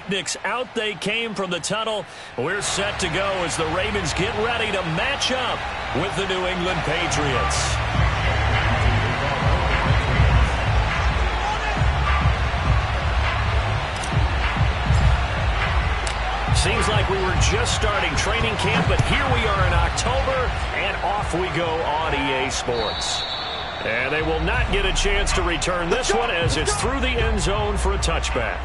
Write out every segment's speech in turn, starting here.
picnics. Out they came from the tunnel. We're set to go as the Ravens get ready to match up with the New England Patriots. Seems like we were just starting training camp, but here we are in October, and off we go on EA Sports. And they will not get a chance to return this one as it's through the end zone for a touchback.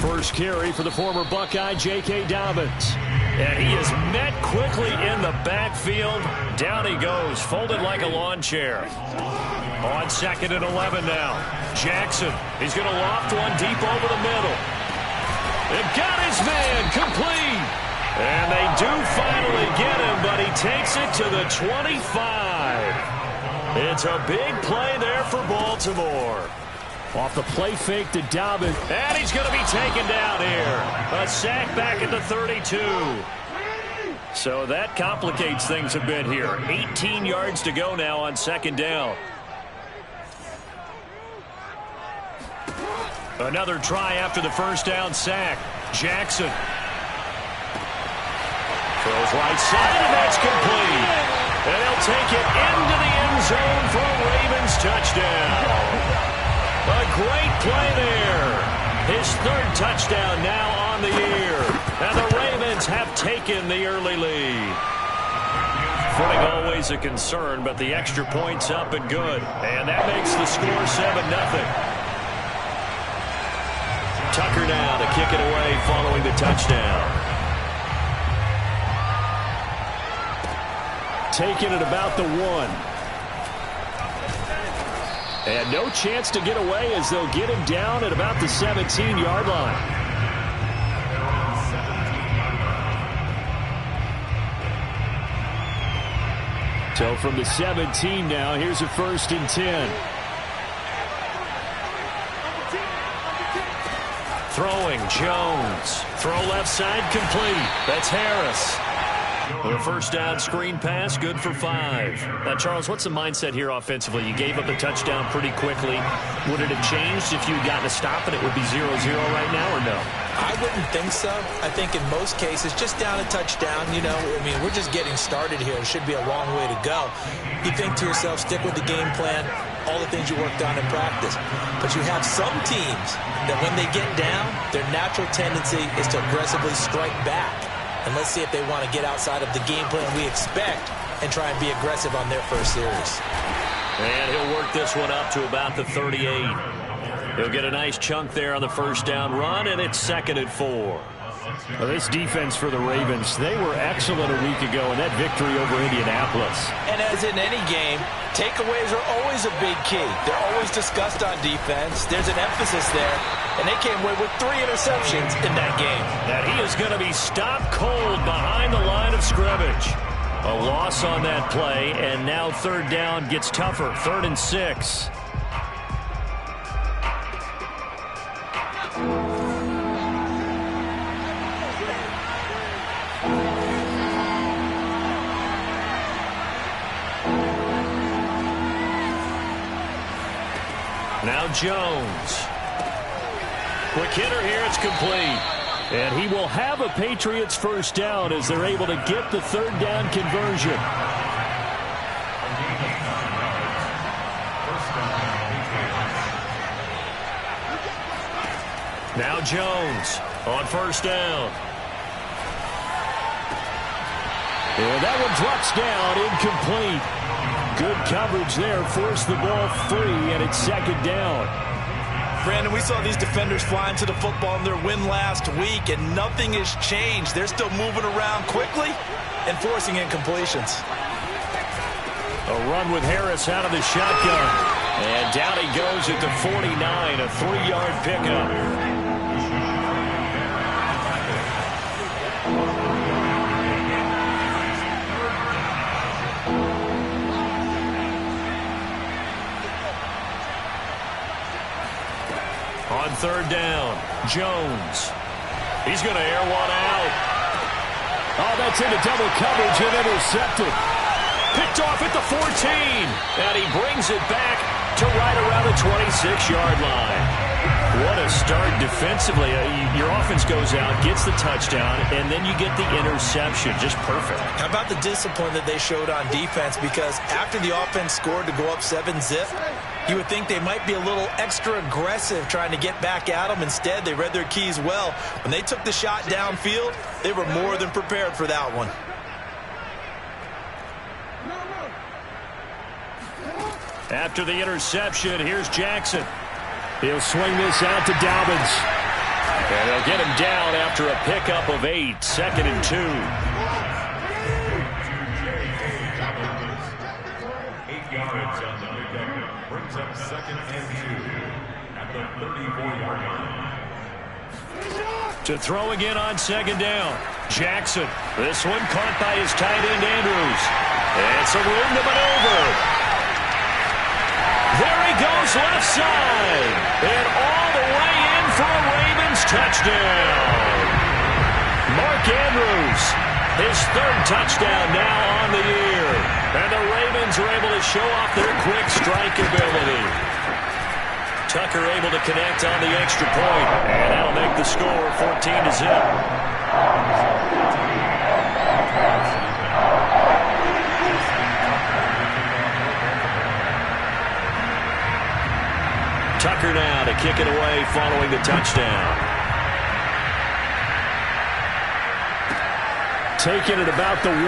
First carry for the former Buckeye, J.K. Dobbins. And he is met quickly in the backfield. Down he goes, folded like a lawn chair. On 2nd and 11 now. Jackson, he's going to loft one deep over the middle. They've got his man complete. And they do finally get him, but he takes it to the 25. It's a big play there for Baltimore. Off the play fake to Dobbins. And he's going to be taken down here. A sack back at the 32. So that complicates things a bit here. 18 yards to go now on 2nd down. Another try after the first down sack. Jackson. Throws right side, and that's complete. And he'll take it into the end zone for a Ravens touchdown. A great play there. His 3rd touchdown now on the year. And the Ravens have taken the early lead. Footing always a concern, but the extra point's up and good. And that makes the score 7-0. Tucker now to kick it away following the touchdown. Taking it about the 1. And no chance to get away as they'll get him down at about the 17-yard line. So from the 17 now, here's a 1st and 10. Throwing, Jones. Throw left side, complete. That's Harris. The first down screen pass, good for 5. Now, Charles, what's the mindset here offensively? You gave up the touchdown pretty quickly. Would it have changed if you had gotten a stop and it would be 0-0 right now, or no? I wouldn't think so. I think in most cases, just down a touchdown, you know, I mean, we're just getting started here. It should be a long way to go. You think to yourself, stick with the game plan, all the things you worked on in practice. But you have some teams that when they get down, their natural tendency is to aggressively strike back. And let's see if they want to get outside of the game plan we expect and try and be aggressive on their first series. And he'll work this one up to about the 38. He'll get a nice chunk there on the first down run, and it's 2nd and 4. Well, this defense for the Ravens, they were excellent a week ago in that victory over Indianapolis. And as in any game, takeaways are always a big key. They're always discussed on defense. There's an emphasis there, and they came away with 3 interceptions in that game. And he is going to be stopped cold behind the line of scrimmage. A loss on that play, and now 3rd down gets tougher. 3rd and 6. Now Jones. Quick hitter here, it's complete. And he will have a Patriots first down as they're able to get the 3rd down conversion. Now Jones on first down. And that one drops down, incomplete. Good coverage there, forced the ball free, and it's 2nd down. Brandon, we saw these defenders flying to the football in their win last week, and nothing has changed. They're still moving around quickly and forcing incompletions. A run with Harris out of the shotgun. And down he goes at the 49, a 3-yard pickup. On third down, Jones. He's going to air one out. Oh, that's into double coverage and intercepted. Picked off at the 14. And he brings it back to right around the 26-yard line. What a start defensively. Your offense goes out, gets the touchdown, and then you get the interception. Just perfect. How about the discipline that they showed on defense? Because after the offense scored to go up 7-zip, you would think they might be a little extra aggressive trying to get back at them. Instead, they read their keys well. When they took the shot downfield, they were more than prepared for that one. After the interception, here's Jackson. He'll swing this out to Dobbins. And they'll get him down after a pickup of 8, 2nd and 2. 8 yards on the pickup. Brings up 2nd and 2 at the 34-yard line. To throw again on 2nd down. Jackson. This one caught by his tight end, Andrews. And some room to maneuver. There he goes left side. And all the way in for a Ravens touchdown. Mark Andrews, his 3rd touchdown now on the year. And the Ravens are able to show off their quick strike ability. Tucker able to connect on the extra point. And that'll make the score 14-zip. Tucker now to kick it away following the touchdown. Taking it about the 1.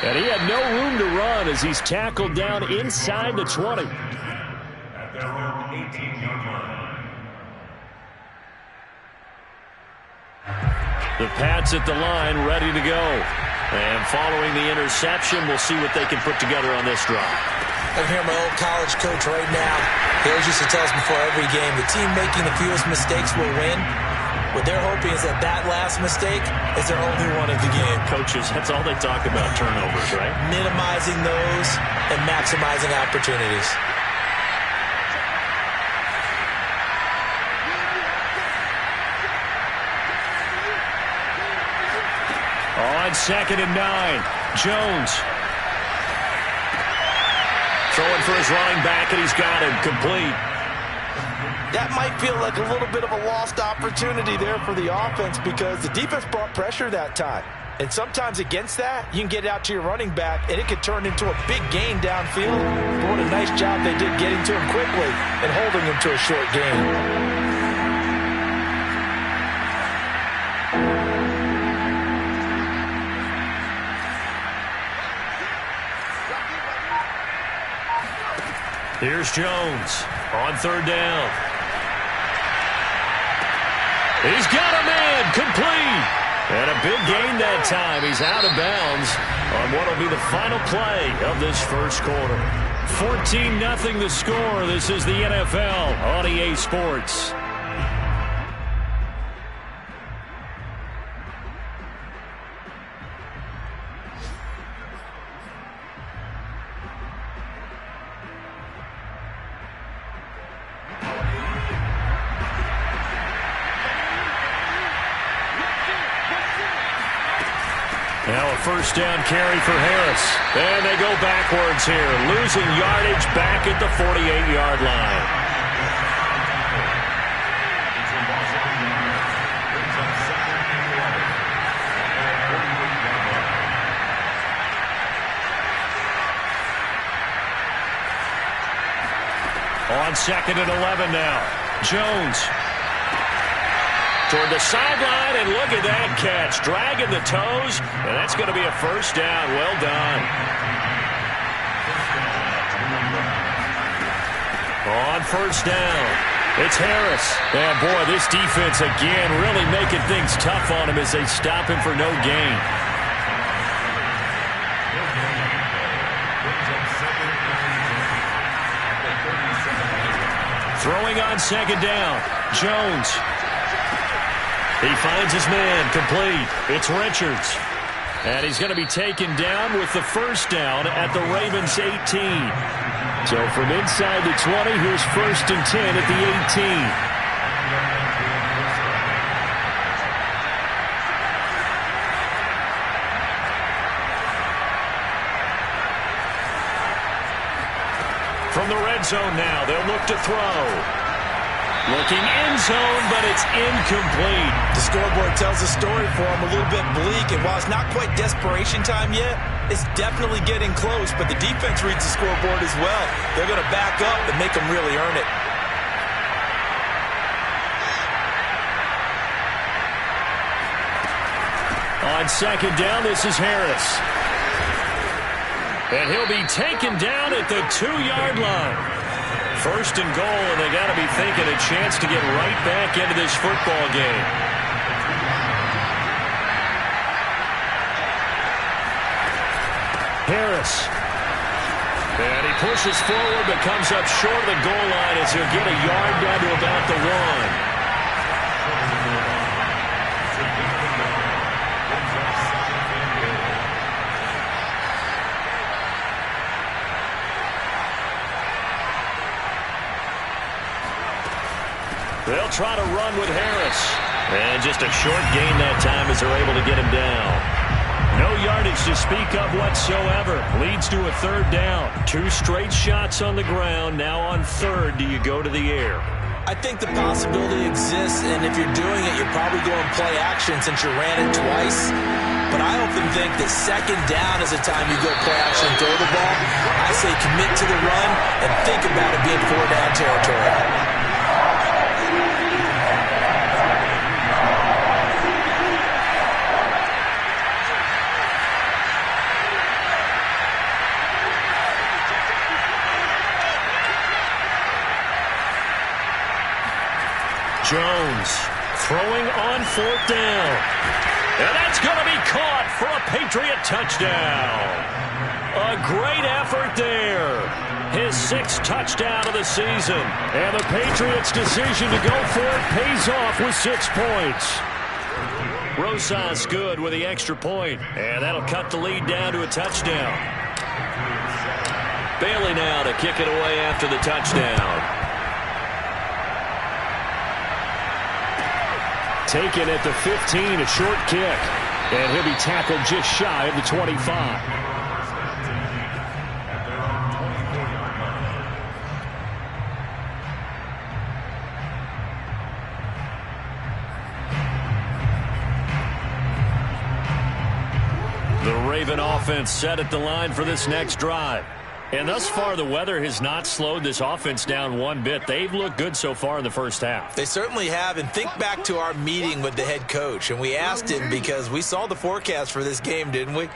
And he had no room to run as he's tackled down inside the 20. At their own 18-yard line. The Pats at the line ready to go. And following the interception, we'll see what they can put together on this drive. I can hear my old college coach right now. He always used to tell us before every game, the team making the fewest mistakes will win. What they're hoping is that last mistake is their only one of the game. Coaches, that's all they talk about, turnovers, right? Minimizing those and maximizing opportunities. On 2nd and 9, Jones. Throwing for his running back, and he's got him complete. That might feel like a little bit of a lost opportunity there for the offense because the defense brought pressure that time. And sometimes against that, you can get out to your running back, and it could turn into a big gain downfield. But what a nice job they did getting to him quickly and holding him to a short gain. Here's Jones on 3rd down. He's got him in, complete. And a big gain that time. He's out of bounds on what will be the final play of this first quarter. 14-0 the score. This is the NFL on EA Sports. Now a first down carry for Harris. And they go backwards here, losing yardage back at the 48-yard line. On 2nd and 11 now. Jones toward the sideline, and look at that catch. Dragging the toes, and that's going to be a first down. Well done. On first down, it's Harris. And, boy, this defense, again, really making things tough on him as they stop him for no gain. Throwing on 2nd down, Jones. He finds his man, complete. It's Richards. And he's going to be taken down with the first down at the Ravens' 18. So from inside the 20, here's 1st and 10 at the 18. From the red zone now, they'll look to throw. Looking end zone, but it's incomplete. The scoreboard tells a story for him, a little bit bleak, and while it's not quite desperation time yet, it's definitely getting close, but the defense reads the scoreboard as well. They're going to back up and make them really earn it. On 2nd down, this is Harris. And he'll be taken down at the 2-yard line. 1st and goal, and they got to be thinking a chance to get right back into this football game. Harris. And he pushes forward, but comes up short of the goal line as he'll get a yard down to about the 1. They'll try to run with Harris. And just a short gain that time as they're able to get him down. No yardage to speak of whatsoever. Leads to a 3rd down. 2 straight shots on the ground. Now on 3rd, do you go to the air? I think the possibility exists, and if you're doing it, you're probably going play action since you ran it twice. But I often think that 2nd down is the time you go play action and throw the ball. I say commit to the run and think about it being 4-down territory. Jones throwing on 4th down. And that's going to be caught for a Patriot touchdown. A great effort there. His 6th touchdown of the season. And the Patriots' decision to go for it pays off with 6 points. Rosas good with the extra point. And that'll cut the lead down to a touchdown. Bailey now to kick it away after the touchdown. Taken at the 15, a short kick. And he'll be tackled just shy of the 25. The Raven offense set at the line for this next drive. And thus far, the weather has not slowed this offense down one bit. They've looked good so far in the first half. They certainly have. And think back to our meeting with the head coach. And we asked him because we saw the forecast for this game, didn't we?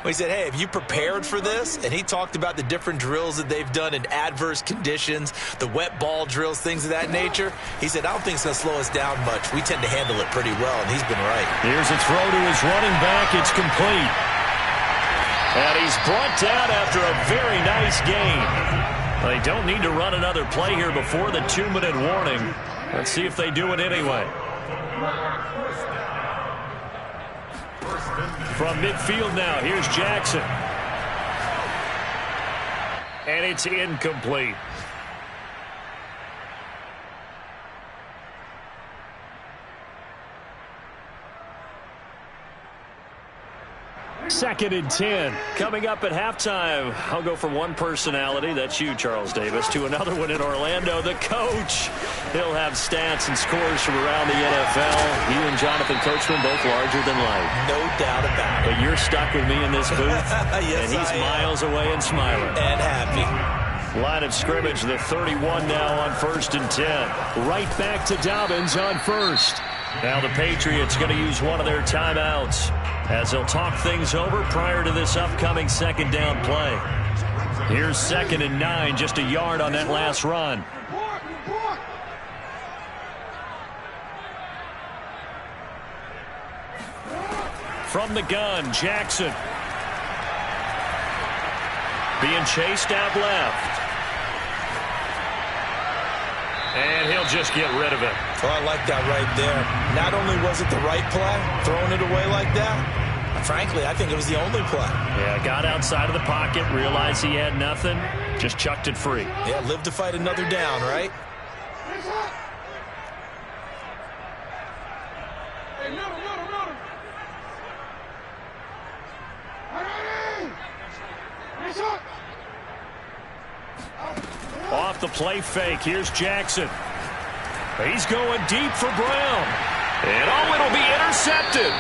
We said, hey, have you prepared for this? And he talked about the different drills that they've done in adverse conditions, the wet ball drills, things of that nature. He said, I don't think it's going to slow us down much. We tend to handle it pretty well, and he's been right. Here's a throw to his running back. It's complete. And he's brought down after a very nice gain. They don't need to run another play here before the 2-minute warning. Let's see if they do it anyway. From midfield now, here's Jackson. And it's incomplete. Second and 10. Coming up at halftime, I'll go from one personality, that's you, Charles Davis, to another one in Orlando, the coach. He'll have stats and scores from around the NFL. You and Jonathan Coachman, both larger than life. No doubt about it. But you're stuck with me in this booth. Yes, and he's miles away and smiling. And happy. Line of scrimmage, the 31 now on 1st and 10. Right back to Dobbins on 1st. Now the Patriots going to use one of their timeouts as they'll talk things over prior to this upcoming 2nd down play. Here's 2nd and 9, just a yard on that last run. From the gun, Jackson. Being chased out left. And he'll just get rid of it. Well, I like that right there. Not only was it the right play, throwing it away like that, frankly, I think it was the only play. Yeah, got outside of the pocket, realized he had nothing, just chucked it free. Yeah, live to fight another down, right? Off the play fake, here's Jackson. He's going deep for Brown. And oh, it'll be intercepted.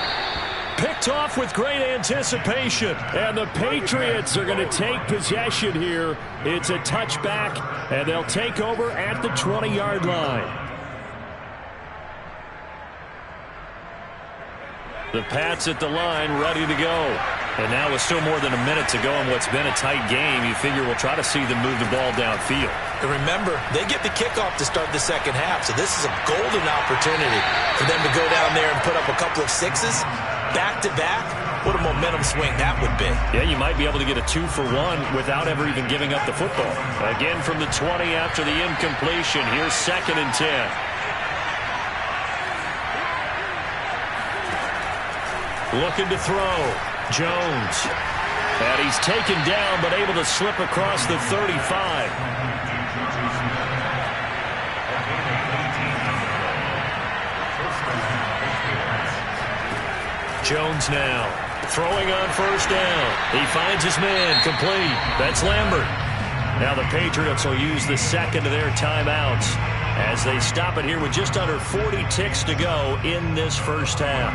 Picked off with great anticipation. And the Patriots are going to take possession here. It's a touchback, and they'll take over at the 20-yard line. The Pats at the line, ready to go. And now with still more than a minute to go in what's been a tight game, you figure we'll try to see them move the ball downfield. And remember, they get the kickoff to start the second half, so this is a golden opportunity for them to go down there and put up a couple of sixes back-to-back. What a momentum swing that would be. Yeah, you might be able to get a 2-for-1 without ever even giving up the football. Again from the 20 after the incompletion. Here's 2nd and 10. Looking to throw. Jones. And he's taken down, but able to slip across the 35. Jones now. Throwing on first down. He finds his man. Complete. That's Lambert. Now the Patriots will use the second of their timeouts as they stop it here with just under 40 ticks to go in this first half.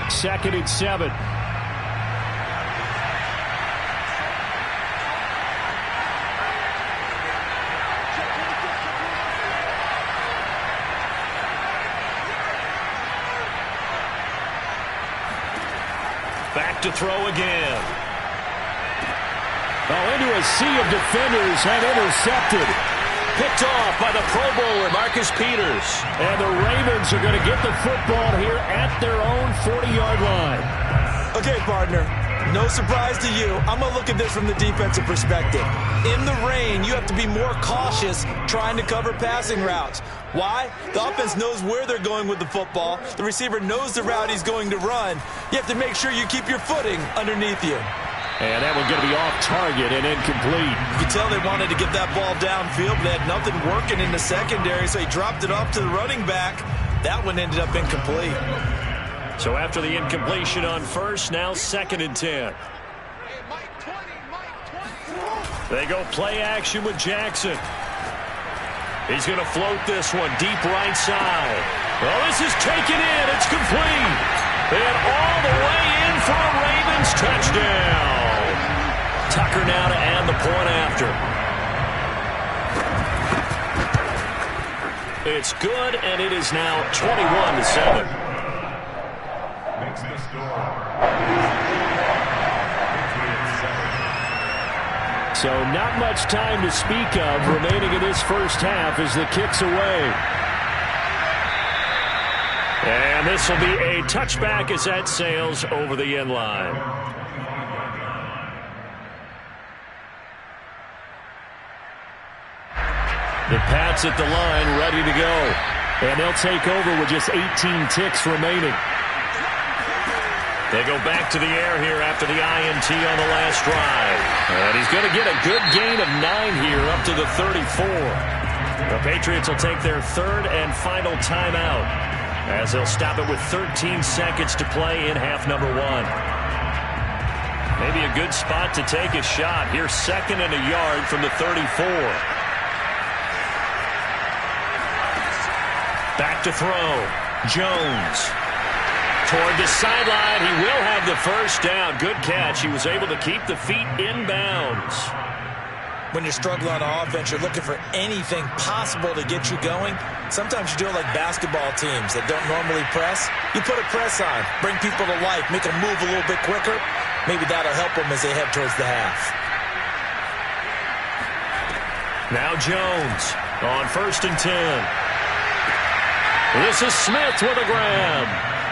Second and 7. Back to throw again. Into a sea of defenders and intercepted. Picked off by the Pro Bowler, Marcus Peters. And the Ravens are going to get the football here at their own 40-yard line. Okay, partner, no surprise to you. I'm going to look at this from the defensive perspective. In the rain, you have to be more cautious trying to cover passing routes. Why? The offense knows where they're going with the football. The receiver knows the route he's going to run. You have to make sure you keep your footing underneath you. And that one's going to be off target and incomplete. You can tell they wanted to get that ball downfield, but they had nothing working in the secondary, so he dropped it off to the running back. That one ended up incomplete. So after the incompletion on first, now 2nd and 10. They go play action with Jackson. He's going to float this one deep right side. Well, this is taken in. It's complete. And all the way in for a Ravens touchdown. Tucker now to add the point after. It's good, and it is now 21-7. Makes the score. So not much time to speak of remaining in this first half as the kick's away. And this will be a touchback as that sails over the end line. The Pats at the line ready to go. And they'll take over with just 18 ticks remaining. They go back to the air here after the INT on the last drive. And he's going to get a good gain of 9 here up to the 34. The Patriots will take their third and final timeout as they'll stop it with 13 seconds to play in half number 1. Maybe a good spot to take a shot. Here's 2nd and a yard from the 34. Back to throw. Jones. Toward the sideline. He will have the first down. Good catch. He was able to keep the feet inbounds. When you're struggling on offense, you're looking for anything possible to get you going. Sometimes you do it like basketball teams that don't normally press. You put a press on, bring people to life, make them move a little bit quicker. Maybe that'll help them as they head towards the half. Now Jones on 1st and 10. This is Smith with a grab.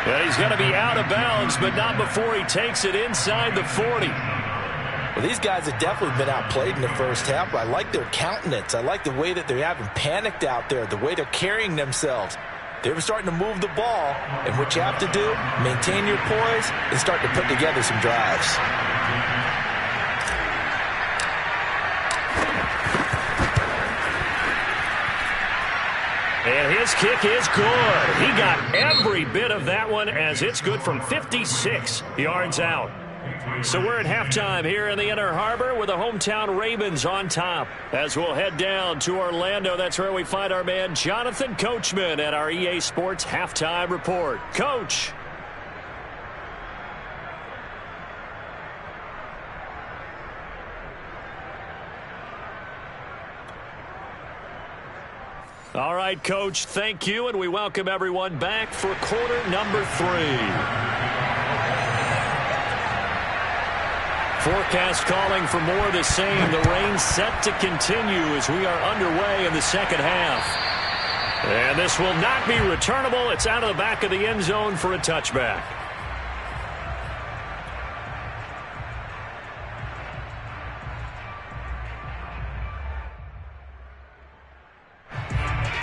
And he's going to be out of bounds, but not before he takes it inside the 40. Well, these guys have definitely been outplayed in the first half, but I like their countenance. I like the way that they're having panicked out there, the way they're carrying themselves. They're starting to move the ball, and what you have to do, maintain your poise and start to put together some drives. And his kick is good. He got every bit of that one as it's good from 56 yards out. So we're at halftime here in the Inner Harbor with the hometown Ravens on top. As we'll head down to Orlando, that's where we find our man Jonathan Coachman at our EA Sports Halftime Report. Coach. All right, Coach, thank you, and we welcome everyone back for quarter number 3. Forecast calling for more of the same. The rain set to continue as we are underway in the second half. And this will not be returnable. It's out of the back of the end zone for a touchback.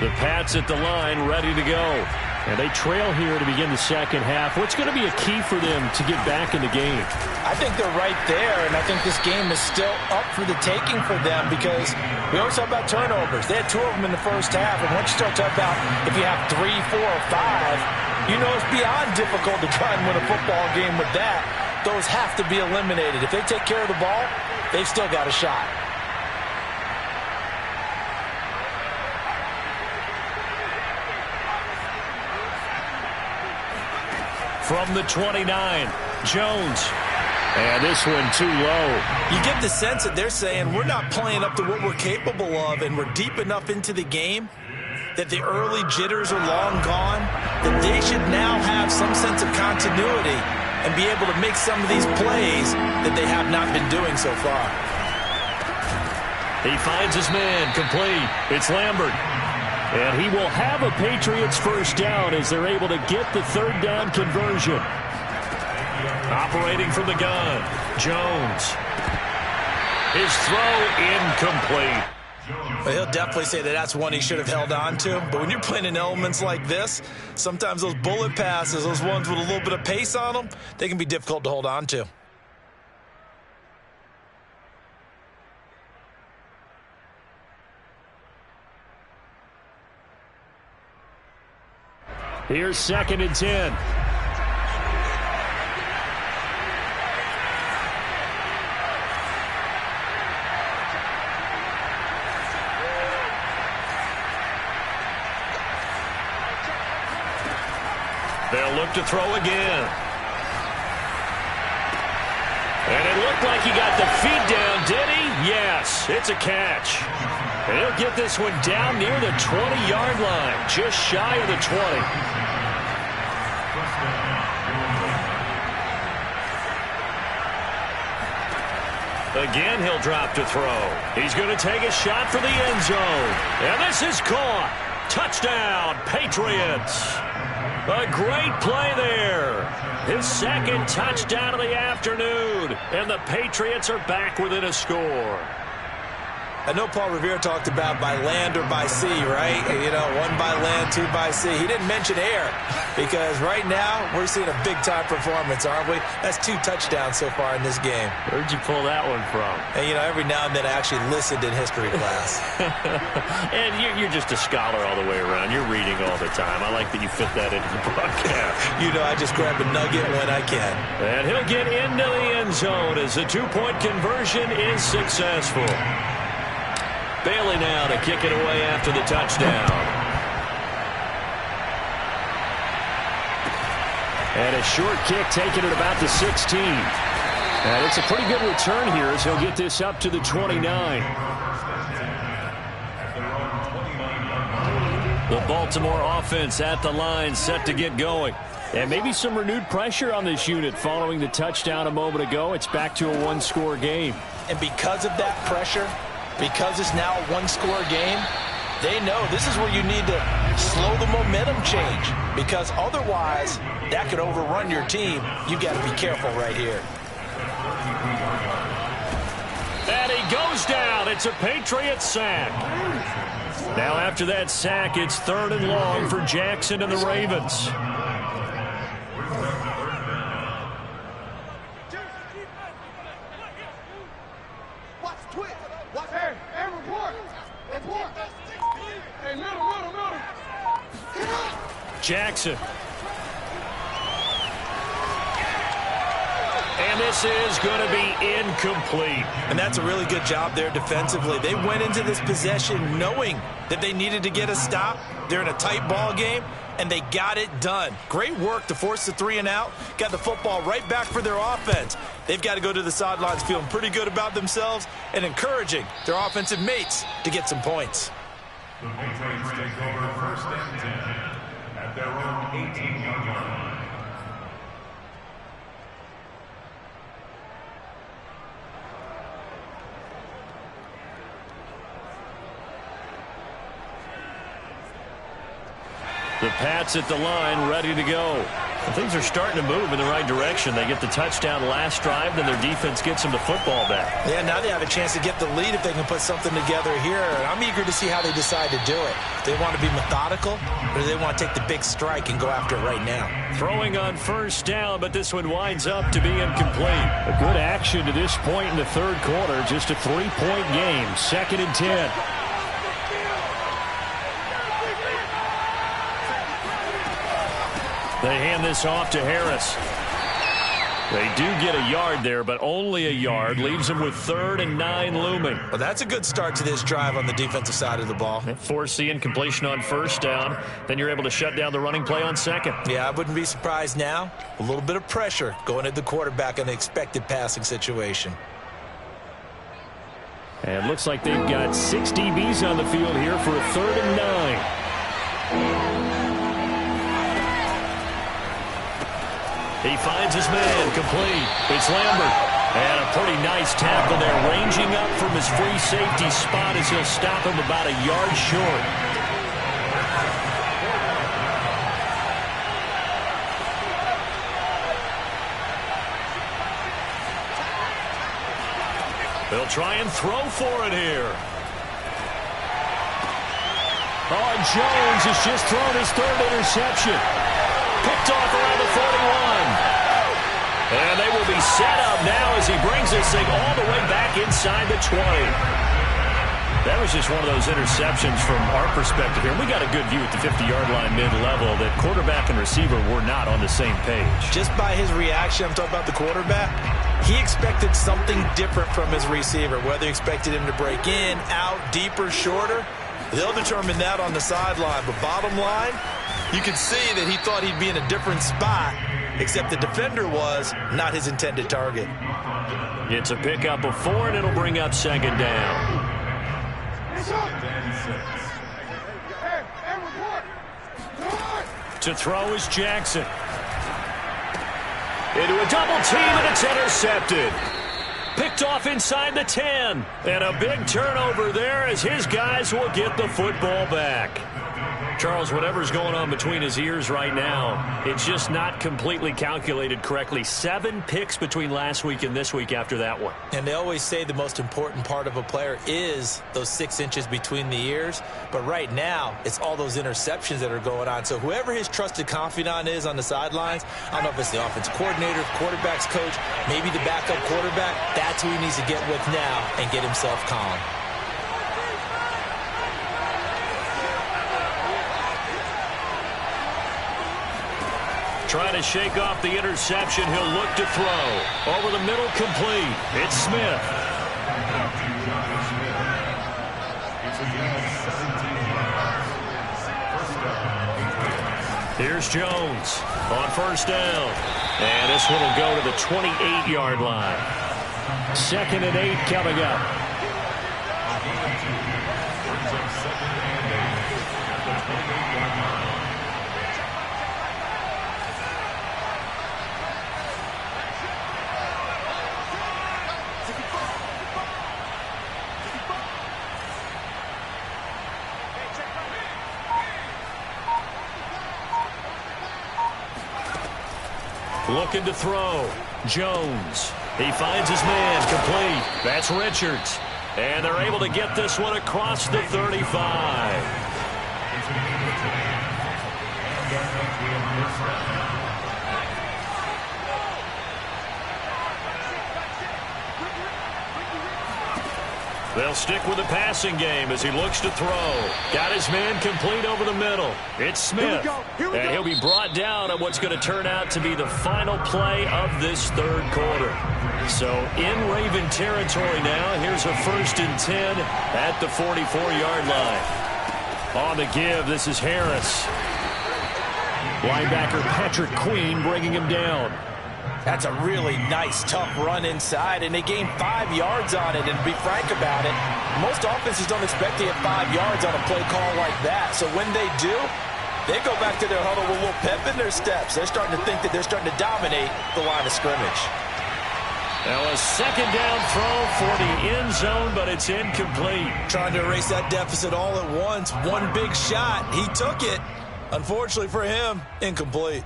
The Pats at the line, ready to go. And they trail here to begin the second half. What's going to be a key for them to get back in the game? I think they're right there, and I think this game is still up for the taking for them because we always talk about turnovers. They had 2 of them in the first half, and once you start talking about if you have 3, 4, or 5, you know it's beyond difficult to try and win a football game with that. Those have to be eliminated. If they take care of the ball, they've still got a shot. From the 29, Jones. And this one too low. You get the sense that they're saying we're not playing up to what we're capable of, and we're deep enough into the game that the early jitters are long gone, that they should now have some sense of continuity and be able to make some of these plays that they have not been doing so far. He finds his man, complete. It's Lambert. And he will have a Patriots first down as they're able to get the third down conversion. Operating from the gun, Jones. His throw incomplete. Well, he'll definitely say that that's one he should have held on to. But when you're playing in elements like this, sometimes those bullet passes, those ones with a little bit of pace on them, they can be difficult to hold on to. Here's 2nd and 10. They'll look to throw again. And it looked like he got the feet down, did he? Yes, it's a catch. And he'll get this one down near the 20-yard line, just shy of the 20. Again, he'll drop to throw. He's going to take a shot for the end zone. And this is caught. Touchdown, Patriots. A great play there. His 2nd touchdown of the afternoon. And the Patriots are back within a score. I know Paul Revere talked about by land or by sea, right? You know, 1 by land, 2 by sea. He didn't mention air because right now we're seeing a big-time performance, aren't we? That's 2 touchdowns so far in this game. Where'd you pull that one from? And, you know, every now and then I actually listened in history class. And you're just a scholar all the way around. You're reading all the time. I like that you fit that into the broadcast. You know, I just grab a nugget when I can. And he'll get into the end zone as the 2-point conversion is successful. Bailey now to kick it away after the touchdown. And a short kick taken at about the 16. And it's a pretty good return here as he'll get this up to the 29. The Baltimore offense at the line set to get going. And maybe some renewed pressure on this unit following the touchdown a moment ago. It's back to a 1-score game. And because of that pressure, because it's now a 1-score game, they know this is where you need to slow the momentum change, because otherwise that could overrun your team. You've got to be careful right here. And he goes down. It's a Patriot sack. Now after that sack, it's 3rd and long for Jackson and the Ravens. Jackson. And this is going to be incomplete. And that's a really good job there defensively. They went into this possession knowing that they needed to get a stop. They're in a tight ball game, and they got it done. Great work to force the 3 and out. Got the football right back for their offense. They've got to go to the sidelines feeling pretty good about themselves and encouraging their offensive mates to get some points. The Patriots take over 1st and 10 at their own 18-yard line. The Pats at the line, ready to go. And things are starting to move in the right direction. They get the touchdown last drive, then their defense gets them the football back. Yeah, now they have a chance to get the lead if they can put something together here. And I'm eager to see how they decide to do it. Do they want to be methodical, or do they want to take the big strike and go after it right now? Throwing on 1st down, but this one winds up to be incomplete. A good action to this point in the 3rd quarter. Just a 3-point game. 2nd and 10. They hand this off to Harris. They do get a yard there, but only a yard. Leaves them with 3rd and 9 looming. Well, that's a good start to this drive on the defensive side of the ball. Force the incompletion on 1st down. Then you're able to shut down the running play on 2nd. Yeah, I wouldn't be surprised now. A little bit of pressure going at the quarterback in an expected passing situation. And it looks like they've got 6 DBs on the field here for a 3rd and 9. He finds his man, complete. It's Lambert. And a pretty nice tackle there, ranging up from his free safety spot as he'll stop him about a yard short. They'll try and throw for it here. Oh, and Jones has just thrown his 3rd interception. Picked off around the 41. And they will be set up now as he brings this thing all the way back inside the 20. That was just one of those interceptions from our perspective here. We got a good view at the 50-yard line mid-level that quarterback and receiver were not on the same page. Just by his reaction, I'm talking about the quarterback, he expected something different from his receiver, whether he expected him to break in, out, deeper, shorter. They'll determine that on the sideline. But bottom line, you can see that he thought he'd be in a different spot, except the defender was not his intended target. It's a pickup of 4, and it'll bring up 2nd down. To throw is Jackson. Into a double team, and it's intercepted. Picked off inside the 10. And a big turnover there as his guys will get the football back. Charles, whatever's going on between his ears right now, it's just not completely calculated correctly. 7 picks between last week and this week after that one. And they always say the most important part of a player is those 6 inches between the ears. But right now, it's all those interceptions that are going on. So whoever his trusted confidant is on the sidelines, I don't know if it's the offensive coordinator, quarterback's coach, maybe the backup quarterback, that's who he needs to get with now and get himself calm. Trying to shake off the interception. He'll look to throw. Over the middle, complete. It's Smith. Here's Jones on 1st down. And this one will go to the 28-yard line. 2nd and 8 coming up. Looking to throw. Jones. He finds his man. Complete. That's Richards. And they're able to get this one across the 35. They'll stick with the passing game as he looks to throw. Got his man complete over the middle. It's Smith. And he'll be brought down on what's going to turn out to be the final play of this third quarter. So in Raven territory now, here's a 1st and 10 at the 44-yard line. On the give, this is Harris. Linebacker Patrick Queen bringing him down. That's a really nice, tough run inside, and they gained 5 yards on it. And to be frank about it, most offenses don't expect to get 5 yards on a play call like that. So when they do, they go back to their huddle with a little pep in their steps. They're starting to think that they're starting to dominate the line of scrimmage. Now a 2nd down throw for the end zone, but it's incomplete. Trying to erase that deficit all at once. One big shot. He took it. Unfortunately for him, incomplete.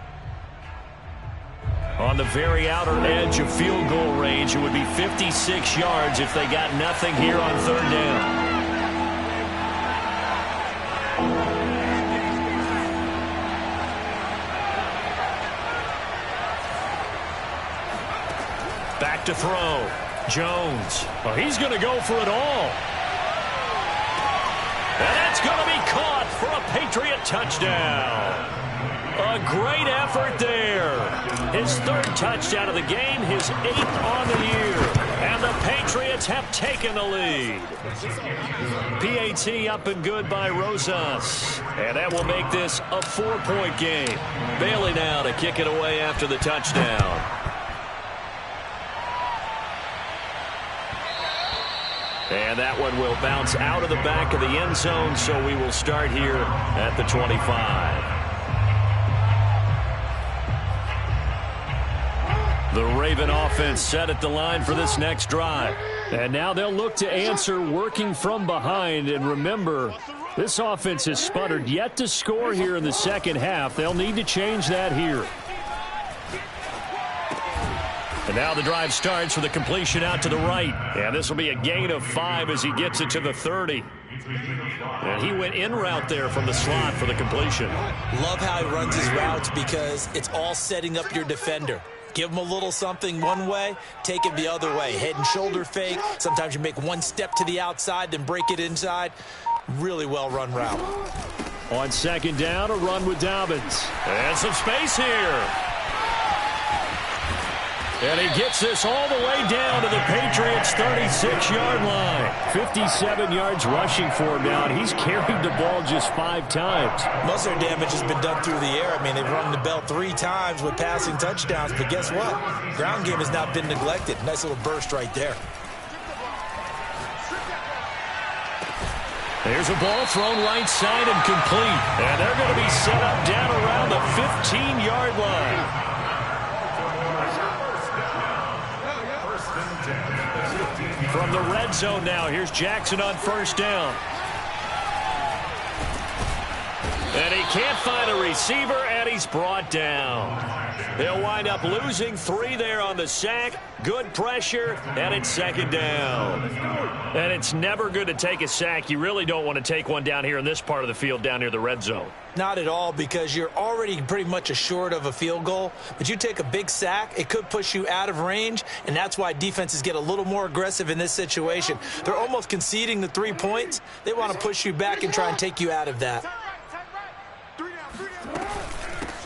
On the very outer edge of field goal range, it would be 56 yards if they got nothing here on 3rd down. Back to throw. Jones. Well, he's going to go for it all. And that's going to be caught for a Patriot touchdown. A great effort there. His 3rd touchdown of the game, his 8th on the year. And the Patriots have taken the lead. PAT up and good by Rosas. And that will make this a 4-point game. Bailey now to kick it away after the touchdown. And that one will bounce out of the back of the end zone, so we will start here at the 25. The Raven offense set at the line for this next drive. And now they'll look to answer working from behind. And remember, this offense has sputtered yet to score here in the second half. They'll need to change that here. And now the drive starts with a completion out to the right. And this will be a gain of 5 as he gets it to the 30. And he went in route there from the slot for the completion. Love how he runs his routes because it's all setting up your defender. Give him a little something one way, take it the other way. Head and shoulder fake. Sometimes you make one step to the outside, then break it inside. Really well-run route. On 2nd down, a run with Dobbins. And some space here. And he gets this all the way down to the Patriots' 36-yard line. 57 yards rushing for him now, and he's carried the ball just 5 times. Most of their damage has been done through the air. I mean, they've rung the bell 3 times with passing touchdowns, but guess what? Ground game has not been neglected. Nice little burst right there. There's a ball thrown right side and complete. And they're going to be set up down around the 15-yard line. From the red zone now, here's Jackson on 1st down. And he can't find a receiver, and he's brought down. They'll wind up losing 3 there on the sack. Good pressure, and it's 2nd down. And it's never good to take a sack. You really don't want to take one down here in this part of the field down near the red zone. Not at all, because you're already pretty much assured of a field goal. But you take a big sack, it could push you out of range, and that's why defenses get a little more aggressive in this situation. They're almost conceding the 3 points. They want to push you back and try and take you out of that.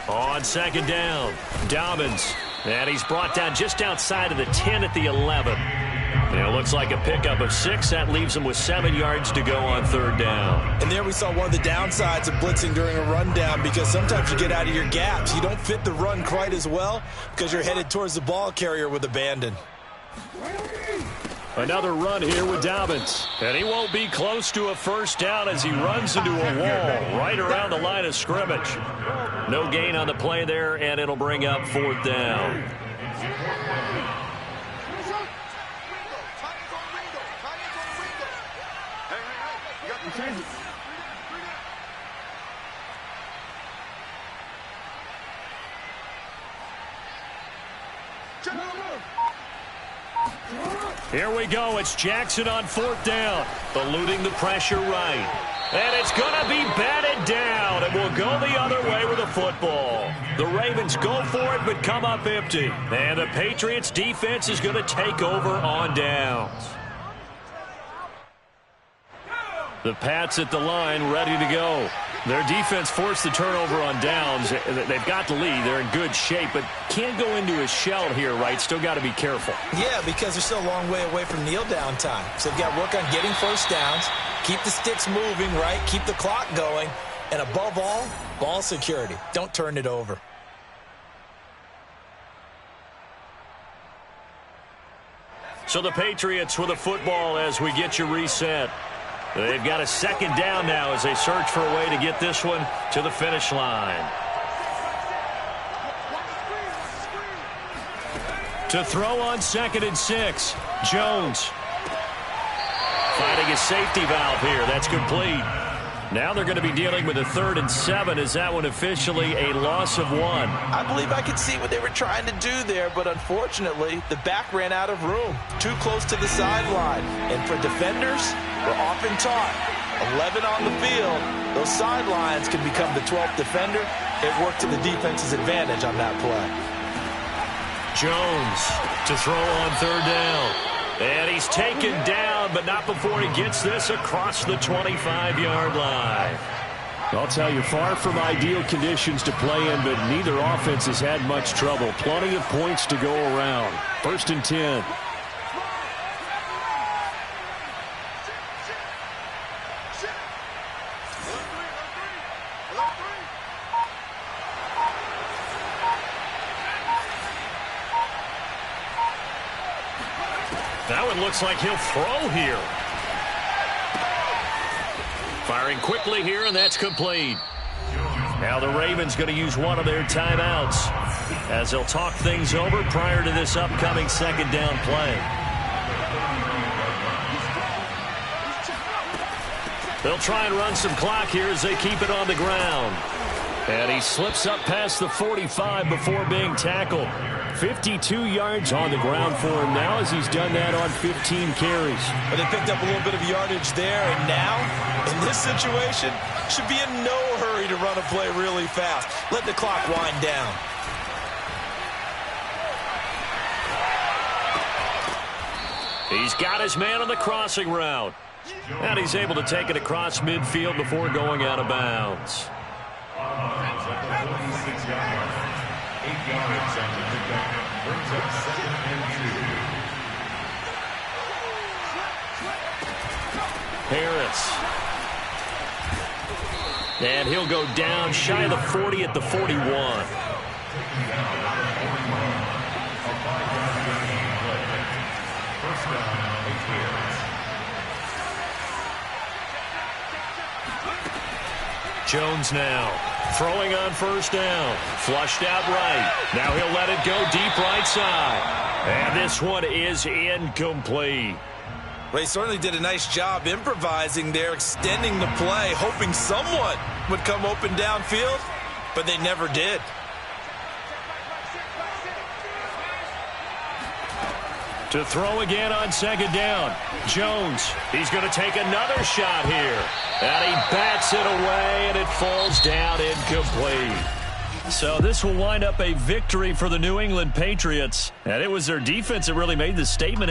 On 2nd down, Dobbins. And he's brought down just outside of the 10 at the 11. And it looks like a pickup of 6. That leaves him with 7 yards to go on 3rd down. And there we saw one of the downsides of blitzing during a rundown, because sometimes you get out of your gaps. You don't fit the run quite as well because you're headed towards the ball carrier with abandon. Another run here with Dobbins. And he won't be close to a 1st down as he runs into a wall right around the line of scrimmage. No gain on the play there, and it'll bring up 4th down. Here we go. It's Jackson on 4th down. Eluding the pressure right. And it's going to be batted down. It will go the other way with the football. The Ravens go for it but come up empty. And the Patriots defense is going to take over on downs. The Pats at the line ready to go. Their defense forced the turnover on downs. They've got the lead. They're in good shape, but can't go into a shell here, right? Still got to be careful. Yeah, because they're still a long way away from kneel down time. So they've got to work on getting first downs, keep the sticks moving, right? Keep the clock going. And above all, ball security. Don't turn it over. So the Patriots with the football as we get you reset. They've got a 2nd down now as they search for a way to get this one to the finish line. To throw on 2nd and 6, Jones. Finding a safety valve here. That's complete. Now they're going to be dealing with a 3rd and 7. Is that one officially a loss of 1? I believe I could see what they were trying to do there, but unfortunately, the back ran out of room. Too close to the sideline. And for defenders, we're often taught, 11 on the field, those sidelines can become the 12th defender. It worked to the defense's advantage on that play. Jones to throw on 3rd down. And he's taken down, but not before he gets this across the 25-yard line. I'll tell you, far from ideal conditions to play in, but neither offense has had much trouble. Plenty of points to go around. 1st and 10. That one looks like he'll throw here. Firing quickly here, and that's complete. Now the Ravens going to use one of their timeouts as they'll talk things over prior to this upcoming 2nd down play. They'll try and run some clock here as they keep it on the ground. And he slips up past the 45 before being tackled. 52 yards on the ground for him now as he's done that on 15 carries. But they picked up a little bit of yardage there, and now, in this situation, should be in no hurry to run a play really fast. Let the clock wind down. He's got his man on the crossing route. And he's able to take it across midfield before going out of bounds. 8 yards on the pickup. Brings up 2nd and 2. Harris. And he'll go down shy of the 40 at the 41. Jones now throwing on 1st down. Flushed out right. Now he'll let it go deep right side. And this one is incomplete. Well, he certainly did a nice job improvising there, extending the play, hoping someone would come open downfield, but they never did. To throw again on 2nd down. Jones, he's going to take another shot here. And he bats it away, and it falls down incomplete. So this will wind up a victory for the New England Patriots. And it was their defense that really made the statement